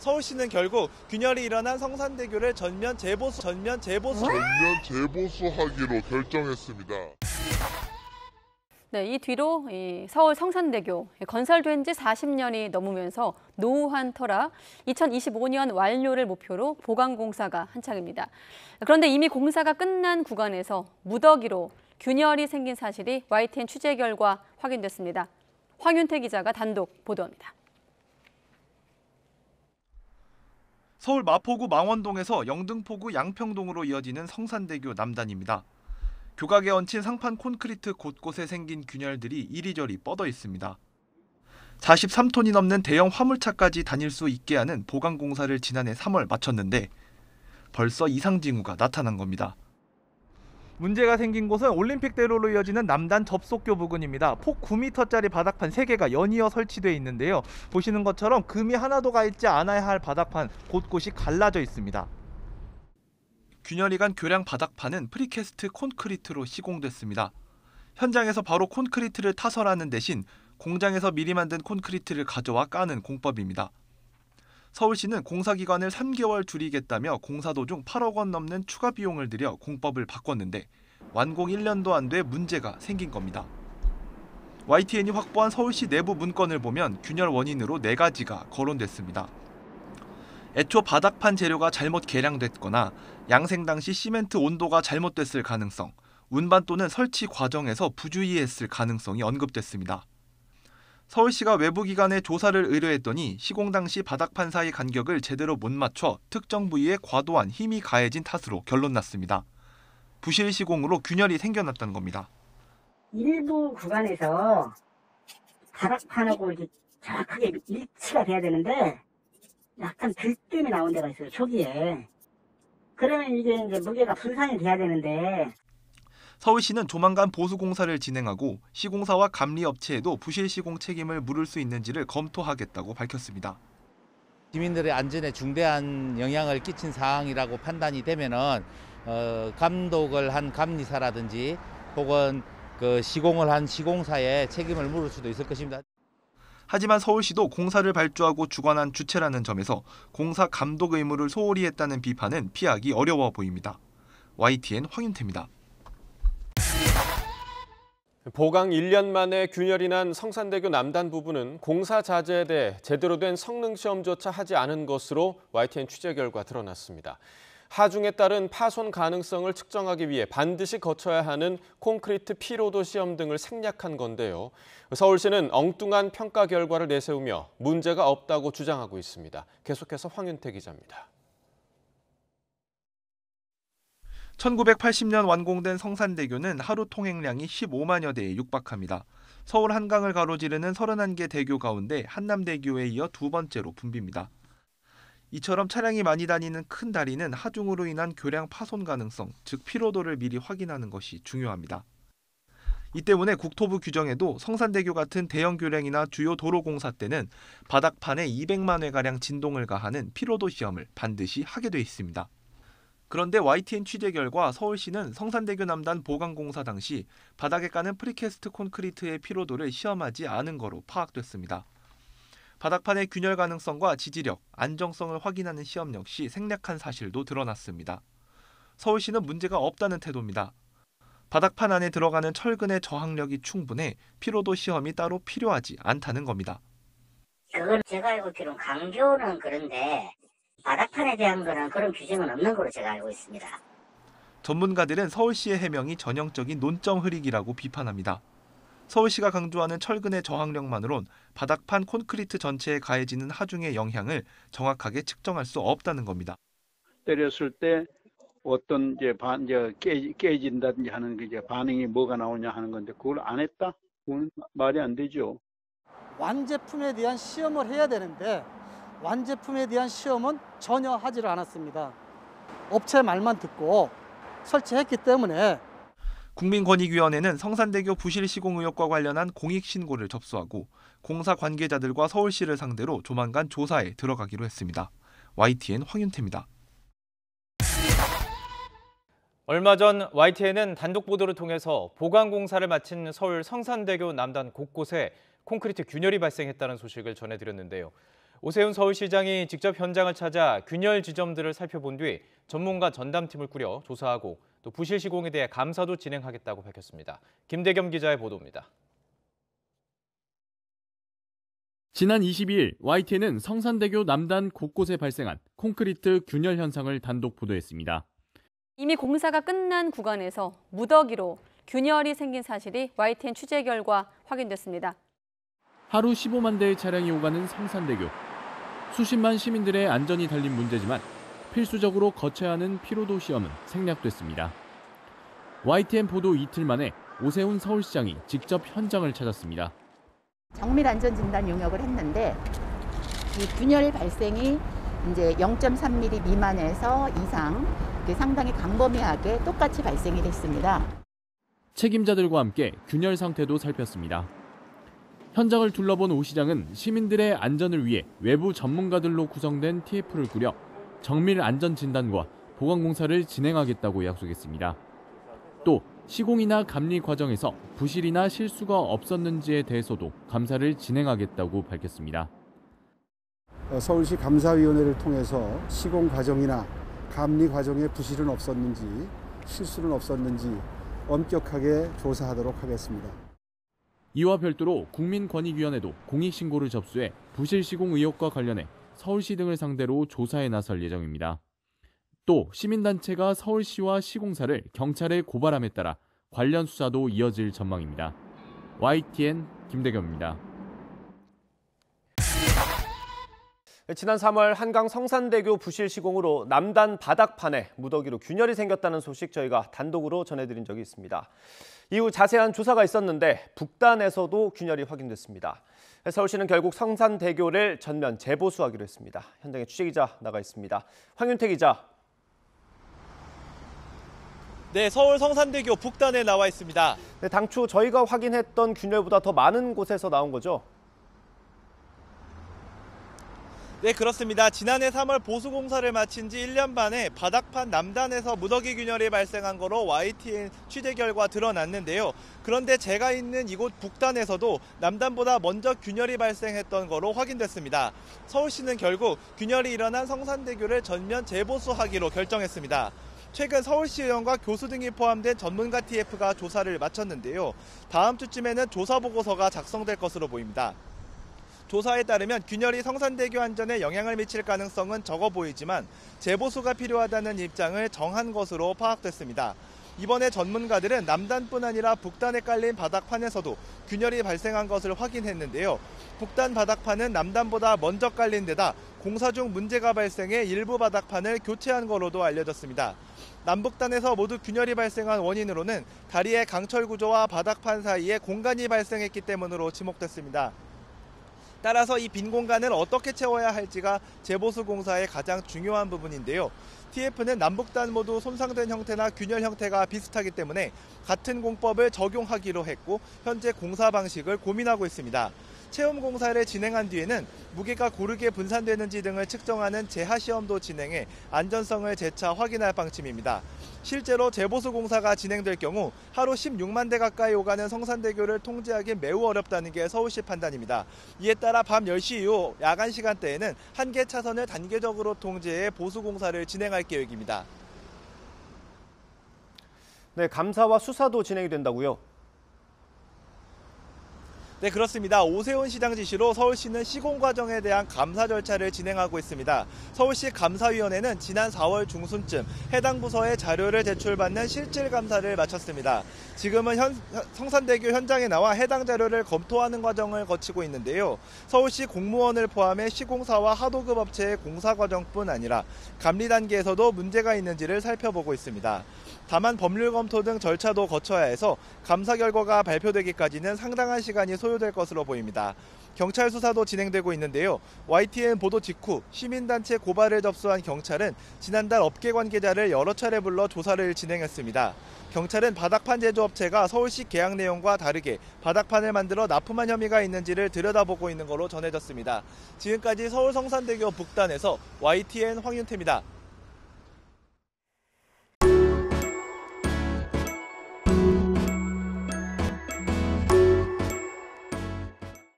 서울시는 결국 균열이 일어난 성산대교를 전면 재보수하기로 결정했습니다. 네, 이 뒤로 서울 성산대교 건설된 지 40년이 넘으면서 노후한 터라 2025년 완료를 목표로 보강 공사가 한창입니다. 그런데 이미 공사가 끝난 구간에서 무더기로 균열이 생긴 사실이 YTN 취재 결과 확인됐습니다. 황윤태 기자가 단독 보도합니다. 서울 마포구 망원동에서 영등포구 양평동으로 이어지는 성산대교 남단입니다. 교각에 얹힌 상판 콘크리트 곳곳에 생긴 균열들이 이리저리 뻗어 있습니다. 43톤이 넘는 대형 화물차까지 다닐 수 있게 하는 보강 공사를 지난해 3월 마쳤는데 벌써 이상 징후가 나타난 겁니다. 문제가 생긴 곳은 올림픽대로로 이어지는 남단 접속교 부근입니다. 폭 9m짜리 바닥판 3개가 연이어 설치되어 있는데요. 보시는 것처럼 금이 하나도 가 있지 않아야 할 바닥판 곳곳이 갈라져 있습니다. 균열이 간 교량 바닥판은 프리캐스트 콘크리트로 시공됐습니다. 현장에서 바로 콘크리트를 타설하는 대신 공장에서 미리 만든 콘크리트를 가져와 까는 공법입니다. 서울시는 공사기간을 3개월 줄이겠다며 공사 도중 8억 원 넘는 추가 비용을 들여 공법을 바꿨는데 완공 1년도 안 돼 문제가 생긴 겁니다. YTN이 확보한 서울시 내부 문건을 보면 균열 원인으로 4가지가 거론됐습니다. 애초 바닥판 재료가 잘못 계량됐거나 양생 당시 시멘트 온도가 잘못됐을 가능성, 운반 또는 설치 과정에서 부주의했을 가능성이 언급됐습니다. 서울시가 외부기관에 조사를 의뢰했더니 시공 당시 바닥판 사이 간격을 제대로 못 맞춰 특정 부위에 과도한 힘이 가해진 탓으로 결론났습니다. 부실 시공으로 균열이 생겨났다는 겁니다. 일부 구간에서 바닥판하고 이렇게 정확하게 일치가 돼야 되는데 약간 들뜸이 나온 데가 있어요, 초기에. 그러면 이제 무게가 분산이 돼야 되는데. 서울시는 조만간 보수공사를 진행하고 시공사와 감리업체에도 부실 시공 책임을 물을 수 있는지를 검토하겠다고 밝혔습니다. 시민들의 안전에 중대한 영향을 끼친 사항이라고 판단이 되면은 감독을 한 감리사라든지 혹은 그 시공을 한 시공사에 책임을 물을 수도 있을 것입니다. 하지만 서울시도 공사를 발주하고 주관한 주체라는 점에서 공사 감독 의무를 소홀히 했다는 비판은 피하기 어려워 보입니다. YTN 황윤태입니다. 보강 1년 만에 균열이 난 성산대교 남단 부분은 공사 자재에 대해 제대로 된 성능 시험조차 하지 않은 것으로 YTN 취재 결과 드러났습니다. 하중에 따른 파손 가능성을 측정하기 위해 반드시 거쳐야 하는 콘크리트 피로도 시험 등을 생략한 건데요. 서울시는 엉뚱한 평가 결과를 내세우며 문제가 없다고 주장하고 있습니다. 계속해서 황윤태 기자입니다. 1980년 완공된 성산대교는 하루 통행량이 15만여 대에 육박합니다. 서울 한강을 가로지르는 31개 대교 가운데 한남대교에 이어 두 번째로 붐빕니다. 이처럼 차량이 많이 다니는 큰 다리는 하중으로 인한 교량 파손 가능성, 즉 피로도를 미리 확인하는 것이 중요합니다. 이 때문에 국토부 규정에도 성산대교 같은 대형 교량이나 주요 도로 공사 때는 바닥판에 200만 회가량 진동을 가하는 피로도 시험을 반드시 하게 돼 있습니다. 그런데 YTN 취재 결과 서울시는 성산대교 남단 보강공사 당시 바닥에 까는 프리캐스트 콘크리트의 피로도를 시험하지 않은 거로 파악됐습니다. 바닥판의 균열 가능성과 지지력, 안정성을 확인하는 시험 역시 생략한 사실도 드러났습니다. 서울시는 문제가 없다는 태도입니다. 바닥판 안에 들어가는 철근의 저항력이 충분해 피로도 시험이 따로 필요하지 않다는 겁니다. 그건 제가 알고 있기로는 강조는 그런데 바닥판에 대한 거는 그런 규정은 없는 걸로 제가 알고 있습니다. 전문가들은 서울시의 해명이 전형적인 논점 흐리기라고 비판합니다. 서울시가 강조하는 철근의 저항력만으론 바닥판 콘크리트 전체에 가해지는 하중의 영향을 정확하게 측정할 수 없다는 겁니다. 때렸을 때 어떤 깨진다든지 하는 반응이 뭐가 나오냐 하는 건데 그걸 안 했다? 그건 말이 안 되죠. 완제품에 대한 시험을 해야 되는데 완제품에 대한 시험은 전혀 하지를 않았습니다. 업체 말만 듣고 설치했기 때문에. 국민권익위원회는 성산대교 부실 시공 의혹과 관련한 공익신고를 접수하고 공사 관계자들과 서울시를 상대로 조만간 조사에 들어가기로 했습니다. YTN 황윤태입니다. 얼마 전 YTN은 단독 보도를 통해서 보강 공사를 마친 서울 성산대교 남단 곳곳에 콘크리트 균열이 발생했다는 소식을 전해드렸는데요. 오세훈 서울시장이 직접 현장을 찾아 균열 지점들을 살펴본 뒤 전문가 전담팀을 꾸려 조사하고 또 부실 시공에 대해 감사도 진행하겠다고 밝혔습니다. 김대겸 기자의 보도입니다. 지난 22일 YTN은 성산대교 남단 곳곳에 발생한 콘크리트 균열 현상을 단독 보도했습니다. 이미 공사가 끝난 구간에서 무더기로 균열이 생긴 사실이 YTN 취재 결과 확인됐습니다. 하루 15만 대의 차량이 오가는 성산대교. 수십만 시민들의 안전이 달린 문제지만 필수적으로 거쳐야 하는 피로도 시험은 생략됐습니다. YTN 보도 이틀 만에 오세훈 서울시장이 직접 현장을 찾았습니다. 정밀 안전 진단 용역을 했는데 이 균열 발생이 이제 0.3mm 미만에서 이상 상당히 광범위하게 똑같이 발생이 됐습니다. 책임자들과 함께 균열 상태도 살폈습니다. 현장을 둘러본 오 시장은 시민들의 안전을 위해 외부 전문가들로 구성된 TF를 꾸려 정밀 안전 진단과 보강 공사를 진행하겠다고 약속했습니다. 또 시공이나 감리 과정에서 부실이나 실수가 없었는지에 대해서도 감사를 진행하겠다고 밝혔습니다. 서울시 감사위원회를 통해서 시공 과정이나 감리 과정에 부실은 없었는지 실수는 없었는지 엄격하게 조사하도록 하겠습니다. 이와 별도로 국민권익위원회도 공익신고를 접수해 부실 시공 의혹과 관련해 서울시 등을 상대로 조사에 나설 예정입니다. 또 시민단체가 서울시와 시공사를 경찰에 고발함에 따라 관련 수사도 이어질 전망입니다. YTN 김대겸입니다. 지난 3월 한강 성산대교 부실 시공으로 남단 바닥판에 무더기로 균열이 생겼다는 소식 저희가 단독으로 전해드린 적이 있습니다. 이후 자세한 조사가 있었는데 북단에서도 균열이 확인됐습니다. 서울시는 결국 성산대교를 전면 재보수하기로 했습니다. 현장에 취재기자 나가 있습니다. 황윤태 기자. 네, 서울 성산대교 북단에 나와 있습니다. 네, 당초 저희가 확인했던 균열보다 더 많은 곳에서 나온 거죠? 네, 그렇습니다. 지난해 3월 보수공사를 마친 지 1년 만에 바닥판 남단에서 무더기 균열이 발생한 거로 YTN 취재 결과 드러났는데요. 그런데 제가 있는 이곳 북단에서도 남단보다 먼저 균열이 발생했던 거로 확인됐습니다. 서울시는 결국 균열이 일어난 성산대교를 전면 재보수하기로 결정했습니다. 최근 서울시 의원과 교수 등이 포함된 전문가 TF가 조사를 마쳤는데요. 다음 주쯤에는 조사 보고서가 작성될 것으로 보입니다. 조사에 따르면 균열이 성산대교 안전에 영향을 미칠 가능성은 적어 보이지만 재보수가 필요하다는 입장을 정한 것으로 파악됐습니다. 이번에 전문가들은 남단뿐 아니라 북단에 깔린 바닥판에서도 균열이 발생한 것을 확인했는데요. 북단 바닥판은 남단보다 먼저 깔린 데다 공사 중 문제가 발생해 일부 바닥판을 교체한 거로도 알려졌습니다. 남북단에서 모두 균열이 발생한 원인으로는 다리의 강철 구조와 바닥판 사이에 공간이 발생했기 때문으로 지목됐습니다. 따라서 이 빈 공간을 어떻게 채워야 할지가 재보수 공사의 가장 중요한 부분인데요. TF는 남북단 모두 손상된 형태나 균열 형태가 비슷하기 때문에 같은 공법을 적용하기로 했고 현재 공사 방식을 고민하고 있습니다. 체험 공사를 진행한 뒤에는 무게가 고르게 분산되는지 등을 측정하는 재하 시험도 진행해 안전성을 재차 확인할 방침입니다. 실제로 재보수 공사가 진행될 경우 하루 16만 대 가까이 오가는 성산대교를 통제하기 매우 어렵다는 게 서울시 판단입니다. 이에 따라 밤 10시 이후 야간 시간대에는 한 개 차선을 단계적으로 통제해 보수 공사를 진행할 계획입니다. 네, 감사와 수사도 진행이 된다고요? 네, 그렇습니다. 오세훈 시장 지시로 서울시는 시공 과정에 대한 감사 절차를 진행하고 있습니다. 서울시 감사위원회는 지난 4월 중순쯤 해당 부서에 자료를 제출받는 실질 감사를 마쳤습니다. 지금은 성산대교 현장에 나와 해당 자료를 검토하는 과정을 거치고 있는데요. 서울시 공무원을 포함해 시공사와 하도급 업체의 공사 과정뿐 아니라 감리 단계에서도 문제가 있는지를 살펴보고 있습니다. 다만 법률 검토 등 절차도 거쳐야 해서 감사 결과가 발표되기까지는 상당한 시간이 소요될 것으로 보입니다. 경찰 수사도 진행되고 있는데요. YTN 보도 직후 시민단체 고발을 접수한 경찰은 지난달 업계 관계자를 여러 차례 불러 조사를 진행했습니다. 경찰은 바닥판 제조업체가 서울시 계약 내용과 다르게 바닥판을 만들어 납품한 혐의가 있는지를 들여다보고 있는 것으로 전해졌습니다. 지금까지 서울 성산대교 북단에서 YTN 황윤태입니다.